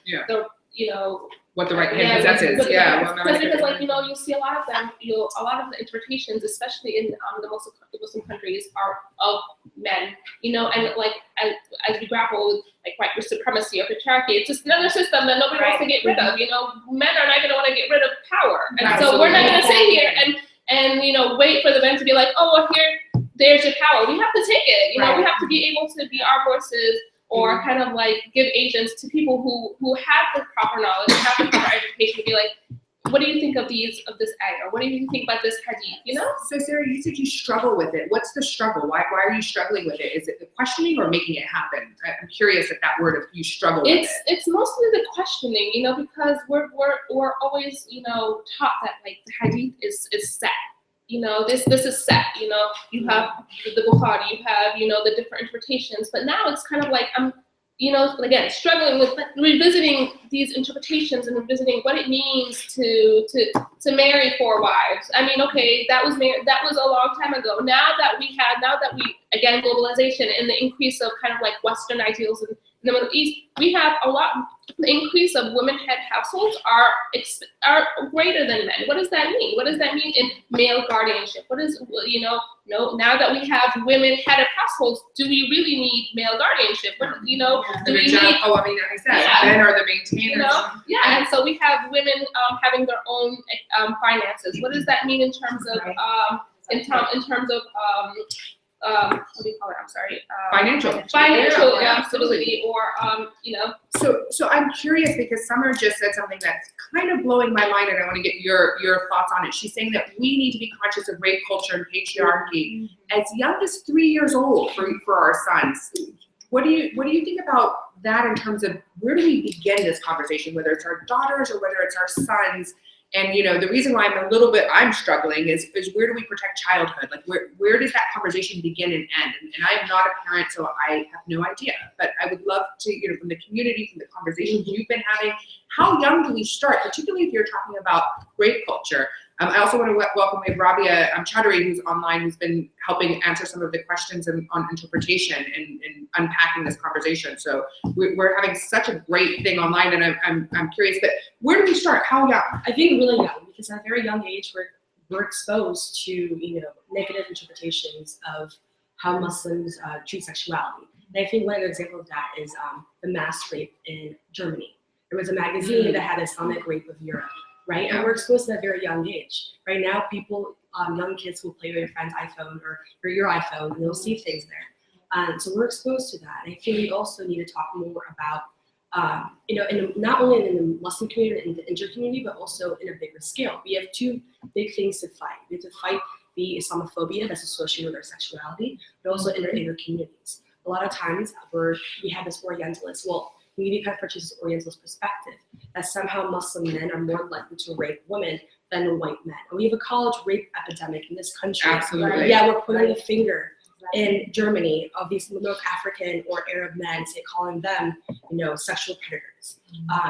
What the right hand possesses. Because like you see a lot of them, a lot of the interpretations, especially in the Muslim countries, are of men. And like as we grapple with like white supremacy or patriarchy, it's just another system that nobody wants to get rid of. Men are not going to want to get rid of power, and so we're not going to sit here and wait for the men to be like, oh, well, there's your power. We have to take it. We have to be able to be our voices, or kind of like give agents to people who have the proper knowledge, have the proper education, to be like, what do you think of this ayah? Or what do you think about this hadith? So Sarah, you said you struggle with it. What's the struggle? Why are you struggling with it? Is it the questioning or making it happen? I'm curious at that word of you struggle with it. It's mostly the questioning, because we're always taught that like the hadith is set. This is set. You have the Bukhari, you have the different interpretations, but now it's kind of like I'm again struggling with revisiting these interpretations and revisiting what it means to marry 4 wives. I mean, okay, that was a long time ago. Now that we again, globalization and the increase of kind of like Western ideals in the Middle East, we have the increase of women-head households are greater than men. What does that mean? What does that mean in male guardianship? What is, now that we have women-headed households, do we really need male guardianship? Do we need? I said, men are the maintainers. And so we have women having their own finances. What does that mean in terms of what do you call it? I'm sorry. Financial stability, or So I'm curious because Summer just said something that's kind of blowing my mind, and I want to get your thoughts on it. She's saying that we need to be conscious of rape culture and patriarchy as young as 3 years old for our sons. What do you think about that in terms of where do we begin this conversation, whether it's our daughters or whether it's our sons? And the reason why I'm struggling is where do we protect childhood? Like where does that conversation begin and end? And I am not a parent, so I have no idea. But I would love to, from the community, from the conversations you've been having, how young do we start, particularly if you're talking about rape culture? I also want to welcome Rabia Chowdhury, who's online, who's been helping answer some of the questions on interpretation and unpacking this conversation. So we're having such a great thing online, and I'm curious, but where do we start? How young? I think really young, because at a very young age, we're exposed to negative interpretations of how Muslims treat sexuality. And I think one example of that is the mass rape in Germany. There was a magazine that had Islamic rape of Europe. Right, and we're exposed to that very young age. Right now, young kids will play with your friend's iPhone or your iPhone, and they'll see things there. So we're exposed to that. And I think we also need to talk more about, not only in the Muslim community and the inter community, but also in a bigger scale. We have 2 big things to fight. We have to fight the Islamophobia that's associated with our sexuality, but also in our inner communities. A lot of times we have this orientalist, well, community kind of portrays this Orientalist perspective that somehow Muslim men are more likely to rape women than white men. And we have a college rape epidemic in this country. Absolutely. Yeah, we're pointing the finger in Germany of these North African or Arab men, say calling them, sexual predators.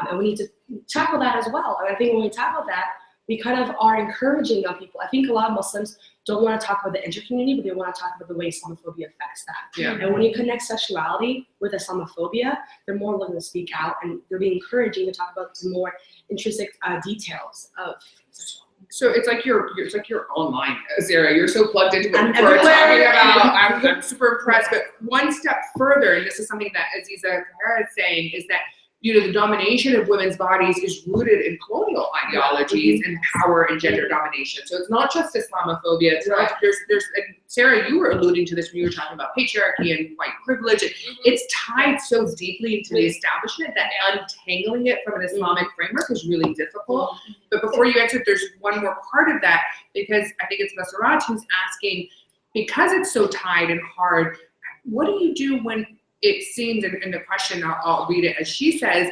And we need to tackle that as well. And I think when we tackle that, we kind of are encouraging young people. I think a lot of Muslims don't want to talk about the intercommunity, but they want to talk about the way Islamophobia affects that. Yeah. And when you connect sexuality with Islamophobia, they're more willing to speak out, and they're being encouraging to talk about the more intrinsic details of sexuality. So it's like you're online, Sarah. You're so plugged into what I'm people are talking everywhere. about. I'm super impressed. But one step further, and this is something that Aziza Kahara is saying, is that the domination of women's bodies is rooted in colonial ideologies and power and gender domination. So it's not just Islamophobia. It's not, there's and Sarah, you were alluding to this when you were talking about patriarchy and white privilege. It's tied so deeply into the establishment that untangling it from an Islamic framework is really difficult. But before you answer, there's one more part of that, because I think it's Masaraj who's asking, because it's so tied and hard, what do you do when it seems, in the question, I'll read it as she says,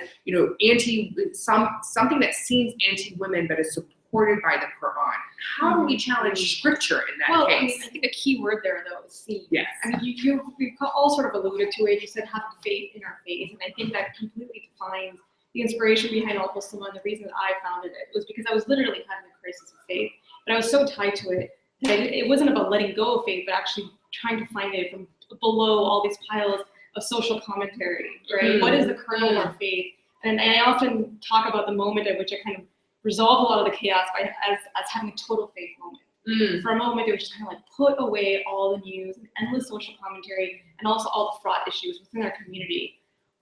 something that seems anti-women but is supported by the Quran. How do we challenge scripture in that case? I think the key word there, though, is seem. Yes. I mean, we've all sort of alluded to it. You said have faith in our faith, and I think that completely defines the inspiration behind Al-Muslimah. And the reason that I founded it was because I was literally having a crisis of faith, but I was so tied to it that it wasn't about letting go of faith, but actually trying to find it from below all these piles of social commentary, right? What is the kernel of our faith? And I often talk about the moment at which I kind of resolve a lot of the chaos as having a total faith moment. For a moment, it was just kind of like put away all the news and endless social commentary and also all the fraud issues within our community.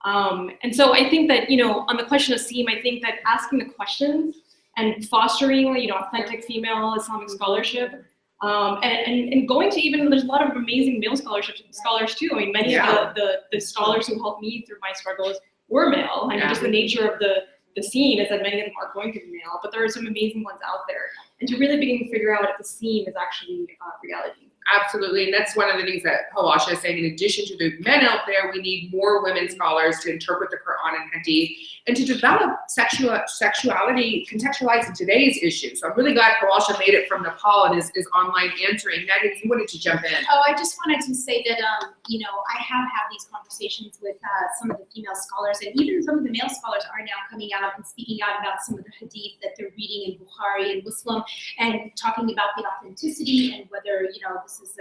And so I think that, on the question of SEAM, I think that asking the questions and fostering, authentic female Islamic scholarship, and going to there's a lot of amazing male scholars too. I mean, many of the scholars who helped me through my struggles were male. I mean, just the nature of the scene is that many of them are going to be male, but there are some amazing ones out there. And to really begin to figure out if the scene is actually reality. Absolutely, and that's one of the things that Halasha is saying. In addition to the men out there, we need more women scholars to interpret the Quran and Hadith, and to develop sexuality contextualized in today's issues. So I'm really glad Halasha made it from Nepal and is online answering. Nadia, you wanted to jump in. Oh, I just wanted to say that, I have had these conversations with some of the female scholars, and even some of the male scholars are now coming out and speaking out about some of the Hadith that they're reading in Bukhari and Muslim, and talking about the authenticity and whether, this is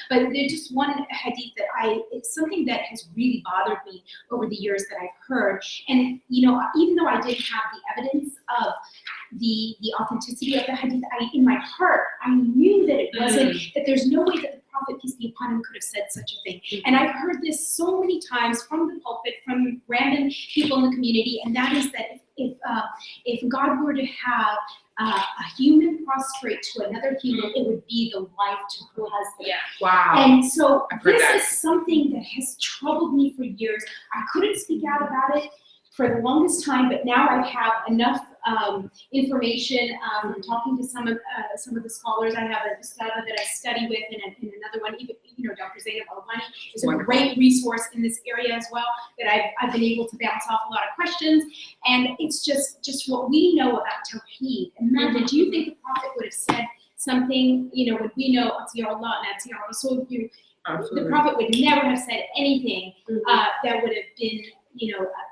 but there's just one Hadith that it's something that has really bothered me over the years that I've heard. And, even though I didn't have the evidence of the authenticity of the Hadith, in my heart, I knew that it wasn't, that there's no way that the Prophet, peace be upon him, could have said such a thing. And I've heard this so many times from the pulpit, from random people in the community, and that is that if God were to have a human prostrate to another human, it would be the wife to her husband. Yeah. Wow. And so this is something that has troubled me for years. I couldn't speak out about it for the longest time, but now I have enough information from talking to some of the scholars. I have a study that I study with, and another one, even Dr. Zainab Alwani is a great resource in this area as well, that I've been able to bounce off a lot of questions. And it's just what we know about Tawheed. Imagine, do you think the Prophet would have said something, when we know Atiyah Allah and Atiyah Rasul, the Prophet would never have said anything that would have been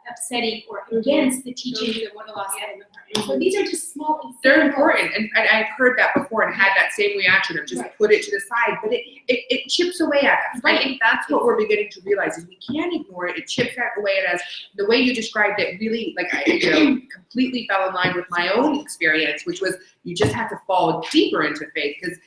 upsetting or against the teachings of what Allah said in the Quran. So these are just small examples. They're important, and I've heard that before and had that same reaction of just put it to the side, but it chips away at us. I think that's what we're beginning to realize, is we can't ignore it. It chips away at us. The way you described it really, completely fell in line with my own experience, which was you just had to fall deeper into faith, because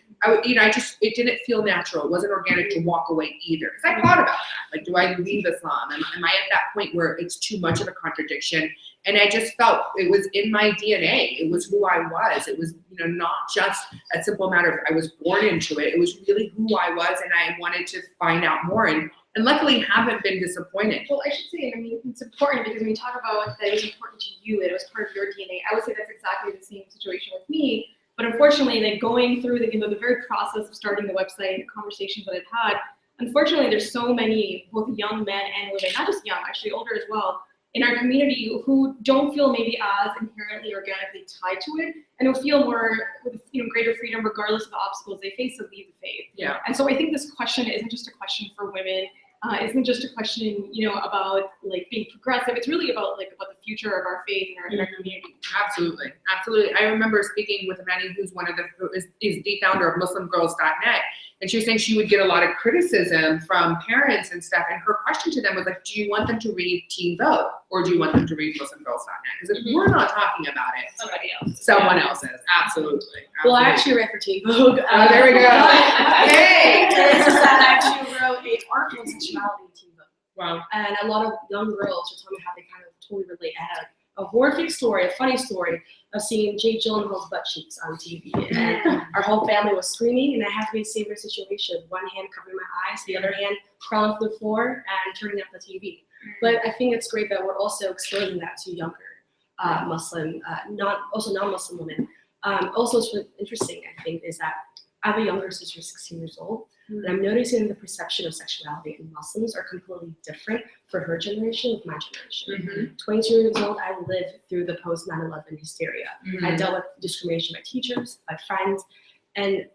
it didn't feel natural. It wasn't organic to walk away either. Because I thought about that. Like, do I leave Islam? Am I at that point where it's too much of a contradiction? And I just felt it was in my DNA. It was who I was. It was, not just a simple matter of I was born into it. It was really who I was, and I wanted to find out more. And luckily haven't been disappointed. Well, I should say, it's important because when you talk about that it was important to you, it was part of your DNA. I would say that's exactly the same situation with me. But unfortunately, going through the very process of starting the website, the conversations that I've had, unfortunately, there's so many, both young men and women, not just young, actually older as well, in our community who don't feel maybe as inherently organically tied to it, and who feel more with greater freedom regardless of the obstacles they face to lead the faith. Yeah. And so I think this question isn't just a question for women. Isn't just a question, about like being progressive. It's really about the future of our faith and our community. Absolutely, absolutely. I remember speaking with Amani, who is the founder of MuslimGirls.net, and she was saying she would get a lot of criticism from parents and stuff. And her question to them was like, "Do you want them to read Teen Vogue, or do you want them to read MuslimGirls.net? Because if we're not talking about it, Somebody else. someone else is. Absolutely. Well, I absolutely. actually read for Teen Vogue. There we go. Hey. It's just that I actually wrote an article on sexuality in Teen Vogue. Wow. And a lot of young girls were telling me how they kind of totally relate. I had a horrific story, a funny story of seeing Jake Gyllenhaal's butt cheeks on TV. And our whole family was screaming, and I had to be in the same situation. One hand covering my eyes, the other hand crawling through the floor and turning up the TV. But I think it's great that we're also exposing that to younger Muslim, non-Muslim women. Also, what's really interesting, I think, is that I have a younger sister, 16 years old, and I'm noticing the perception of sexuality in Muslims are completely different for her generation with my generation. 22 years old, I lived through the post 9/11 hysteria. I dealt with discrimination by teachers, by friends, and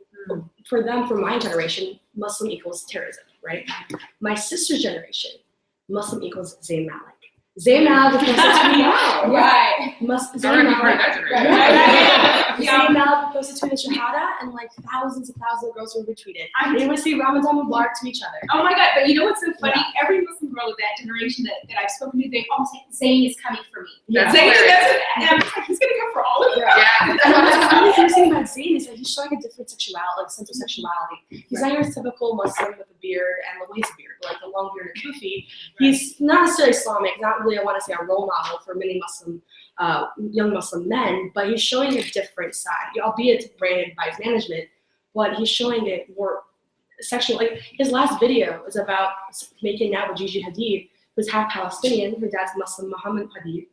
for them, for my generation, Muslim equals terrorism, right? My sister's generation, Muslim equals Zayn Malik. Zayn Malik was posted to me. Right. Zayn Malik posted to me the Shahada, and like thousands and thousands of girls were retweeted. They would say Ramadan Mubarak to each other. Oh my God, but you know what's so funny? Every Muslim girl of that generation that I've spoken to, they all say, Zayn is coming for me. That's Zayn is hilarious. and I'm just like, he's gonna come for all of you. Yeah. What's really interesting about Zayn is that he's showing a different sexuality, like sense of sexuality. He's not your typical Muslim with a beard and well, he's a beard, but like a long beard and a kufi. He's not necessarily Islamic, not really, I want to say, a role model for many Muslim, young Muslim men, but he's showing a different side, albeit branded by his management, but he's showing it more sexual. Like his last video is about making out with Gigi Hadid, who's half Palestinian, her dad's Muslim, Muhammad Hadid,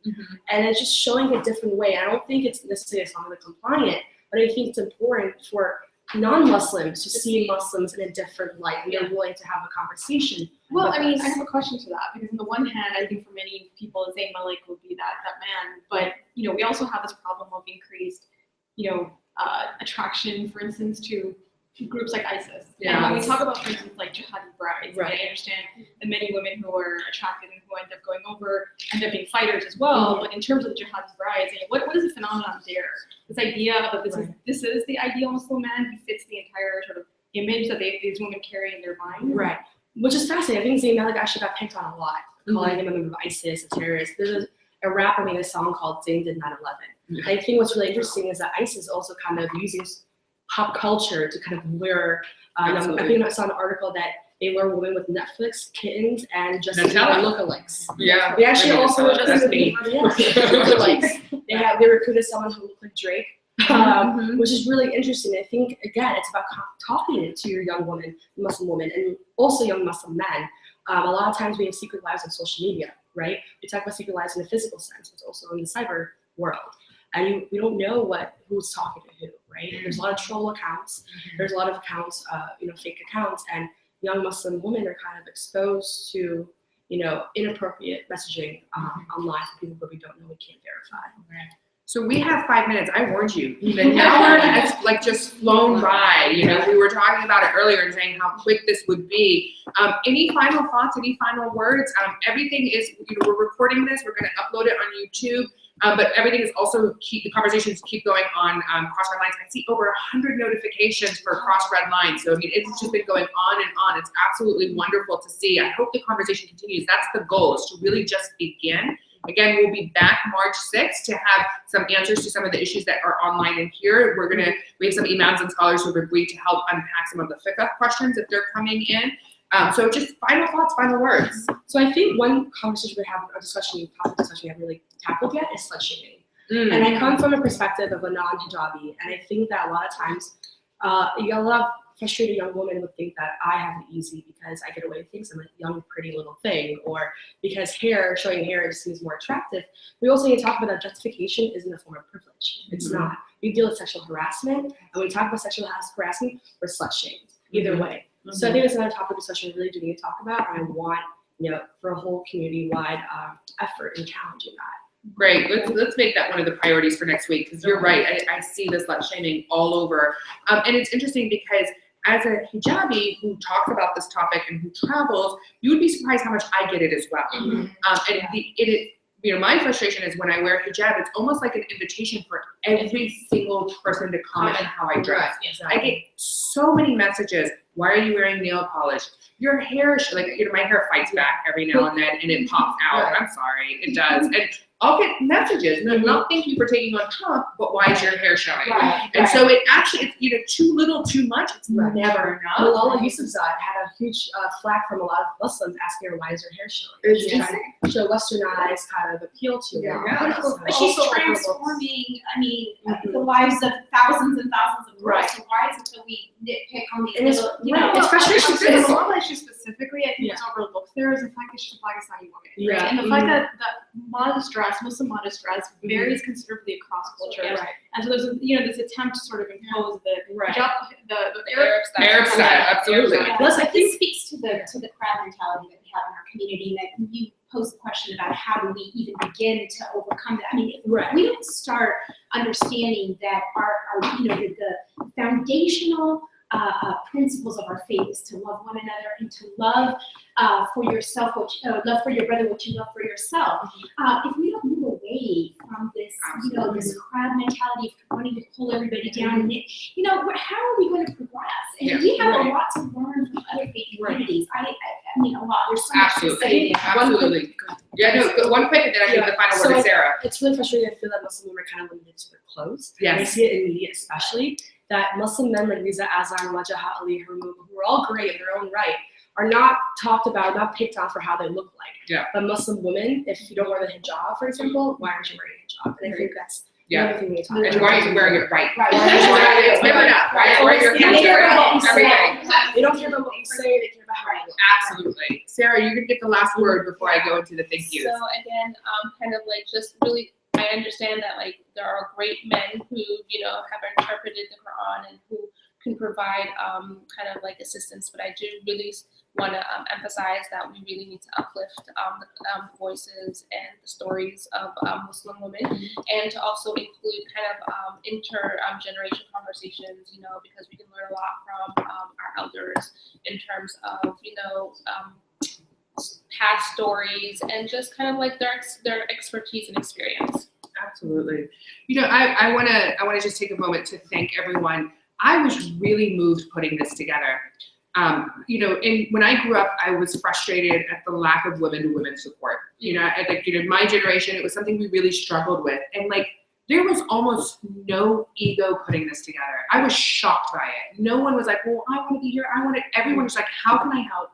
and it's just showing a different way. I don't think it's necessarily Islamically compliant, but I think it's important for non-Muslims to see Muslims in a different light, and they're willing to have a conversation. Well, with I mean, us. I have a question to that, because on the one hand, I think for many people, Zayn Malik would be that man, but we also have this problem of increased, attraction, for instance, to groups like ISIS. And when we talk about, for instance, like jihadi brides, Right. I understand that many women who are attracted and who end up going over end up being fighters as well. But in terms of the jihadi brides, what is the phenomenon there? This idea of this is the ideal Muslim man who fits the entire sort of image that these women carry in their mind. Right. Which is fascinating. I think Zayn Malik actually got picked on a lot, calling him a member of ISIS, a terrorist. There's a rapper made a song called Zayn Did 9/11. I think what's really interesting is that ISIS also kind of uses pop culture to kind of lure. I think I saw an article that they lure women with Netflix, kittens, and Justin Bieber lookalikes. Yeah. They actually also That's me. lookalikes. They recruited someone who looked like Drake. Which is really interesting. I think, again, it's about talking to your young woman, Muslim woman, and also young Muslim men. A lot of times we have secret lives on social media, right? We talk about secret lives in a physical sense, but also in the cyber world. And we don't know who's talking to who, right? There's a lot of troll accounts. There's a lot of accounts, fake accounts, and young Muslim women are kind of exposed to, inappropriate messaging online from people that we don't know, we can't verify. So we have 5 minutes. I warned you. The hour has just flown by. We were talking about it earlier and saying how quick this would be. Any final thoughts? Any final words? Everything is. We're recording this. We're going to upload it on YouTube. But everything is also the conversations keep going on Cross Red Lines. I see over 100 notifications for Cross Red Lines. So I mean, it's just been going on and on. It's absolutely wonderful to see. I hope the conversation continues. That's the goal, is to really just begin. Again, we'll be back March 6th to have some answers to some of the issues that are online in here. We have some imams and scholars who have agreed to help unpack some of the fiqh questions if they're coming in. So just final thoughts, final words. So I think one conversation we have, topic discussion we haven't really tackled yet is slut shaming. And I come from a perspective of a non-hijabi, and I think that a lot of times, a lot of frustrated young women would think that I have it easy because I get away with things. I'm a young, pretty little thing, or because showing hair just seems more attractive. We also need to talk about that justification isn't a form of privilege. It's not. We deal with sexual harassment, and when we talk about sexual harassment, we're slut shamed. Either way. So I think it's another topic of discussion we really do need to talk about, and I want for a whole community-wide effort in challenging that. Great. Let's make that one of the priorities for next week, because you're right. I see this slut shaming all over, and it's interesting because as a hijabi who talks about this topic and who travels, you would be surprised how much I get it as well. And my frustration is when I wear hijab, it's almost like an invitation for every single person to comment on how I dress. I get so many messages. Why are you wearing nail polish? Your hair, my hair fights back every now and then, and it pops out. I'm sorry, it does. And I'll get messages, not thank you for taking on Trump, but why is your hair showing? And so it actually, it's too little, too much. It's never enough. Malala Yousafzai had a huge flack from a lot of Muslims asking her, why is her hair showing? It's She's trying to show westernized kind of appeal to them. But she's transforming, the lives of thousands and thousands of girls. So why is it that we nitpick on these And it's, little, it's frustration. The Malala issue specifically, I think, is overlooked there is the fact that she's a Pakistani woman, right? And the fact that modest dress, Muslim modest dress, varies considerably across cultures. And so there's this attempt to sort of impose the Arab style, absolutely. Plus, I think speaks to the crowd mentality that we have in our community. That you posed the question about how do we even begin to overcome that. If we don't start understanding that the foundational principles of our faith is to love one another and to love for yourself, love for your brother what you love for yourself. If we don't move away from this, this crowd mentality of wanting to pull everybody down, and how are we going to progress? And we have a lot to learn from other faith communities. A lot. There's so much to say. Absolutely. One quick, and then I give the final word to Sarah. It's really frustrating. I feel that Muslim women are kind of limited to their clothes. Yes. I see it in media, especially that Muslim men like Riza Azar, Wajahat Ali, who are all great in their own right, are not talked about, not picked on for how they look like. Yeah. But Muslim women, if you don't wear the hijab, for example, why aren't you wearing a hijab? And I think that's another thing we talk about. And why are you wearing it right? It's never enough, right? Wear your everything. They don't care about what you say, they care about how you look. Absolutely. Sarah, you can get the last word before I go into the thank yous. So again, kind of just really, I understand that there are great men who, have interpreted the Quran and who can provide kind of assistance, but I do really want to emphasize that we really need to uplift the voices and the stories of Muslim women, and to also include kind of intergeneration conversations, because we can learn a lot from our elders in terms of, past stories and just kind of their expertise and experience. Absolutely. I want to just take a moment to thank everyone. I was really moved putting this together. And when I grew up, I was frustrated at the lack of women-to-women support. My generation, it was something we really struggled with. And there was almost no ego putting this together. I was shocked by it. No one was like, well, I want to be here. Everyone was like, how can I help?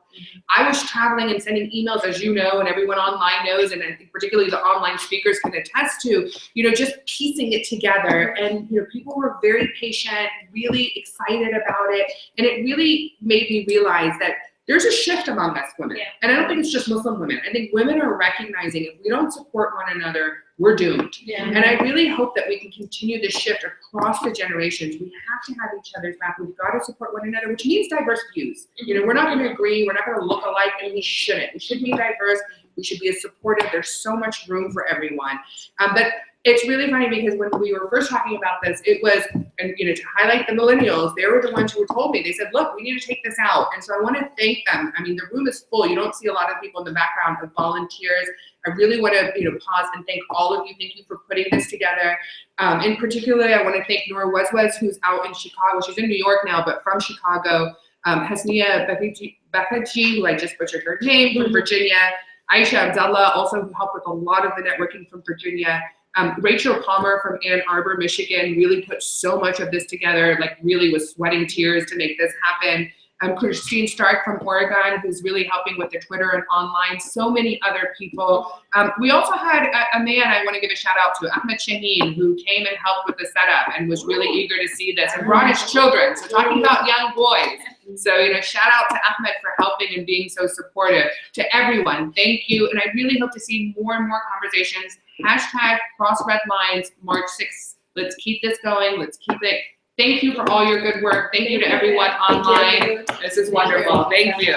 I was traveling and sending emails, as you know, and everyone online knows, and I think particularly the online speakers can attest to, just piecing it together. And, people were very patient, really excited about it. And it really made me realize that there's a shift among us women. And I don't think it's just Muslim women. I think women are recognizing if we don't support one another, we're doomed. And I really hope that we can continue this shift across the generations. We have to have each other's back. We've got to support one another, which means diverse views. We're not going to agree. We're not going to look alike, and we shouldn't. We should be diverse. We should be as supportive. There's so much room for everyone. But it's really funny because when we were first talking about this, it was, and to highlight the millennials, they were the ones who told me, they said, look, we need to take this out. And so I want to thank them. The room is full. You don't see a lot of people in the background of volunteers. I really want to, pause and thank all of you. Thank you for putting this together. In particular, I want to thank Nora Weswes, who's out in Chicago. She's in New York now, but from Chicago. Hasnia Bakaji, who I just butchered her name, from Virginia. Aisha Abdallah, also who helped with a lot of the networking from Virginia. Rachel Palmer from Ann Arbor, Michigan, really put so much of this together, really was sweating tears to make this happen. Christine Stark from Oregon, who's really helping with the Twitter and online, so many other people. We also had a man I want to give a shout out to, Ahmed Shaheen, who came and helped with the setup and was really eager to see this and brought his children. So talking about young boys. So, shout out to Ahmed for helping and being so supportive. To everyone, thank you. And I really hope to see more and more conversations. #CrossRedLines, March 6th. Let's keep this going. Let's keep it. Thank you for all your good work. Thank you to everyone online. This is wonderful. Thank you.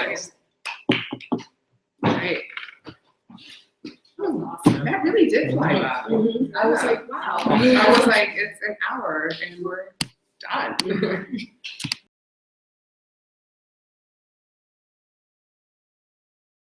All right. That really did fly by. Mhm. I was like, wow. I was like, it's an hour and we're done.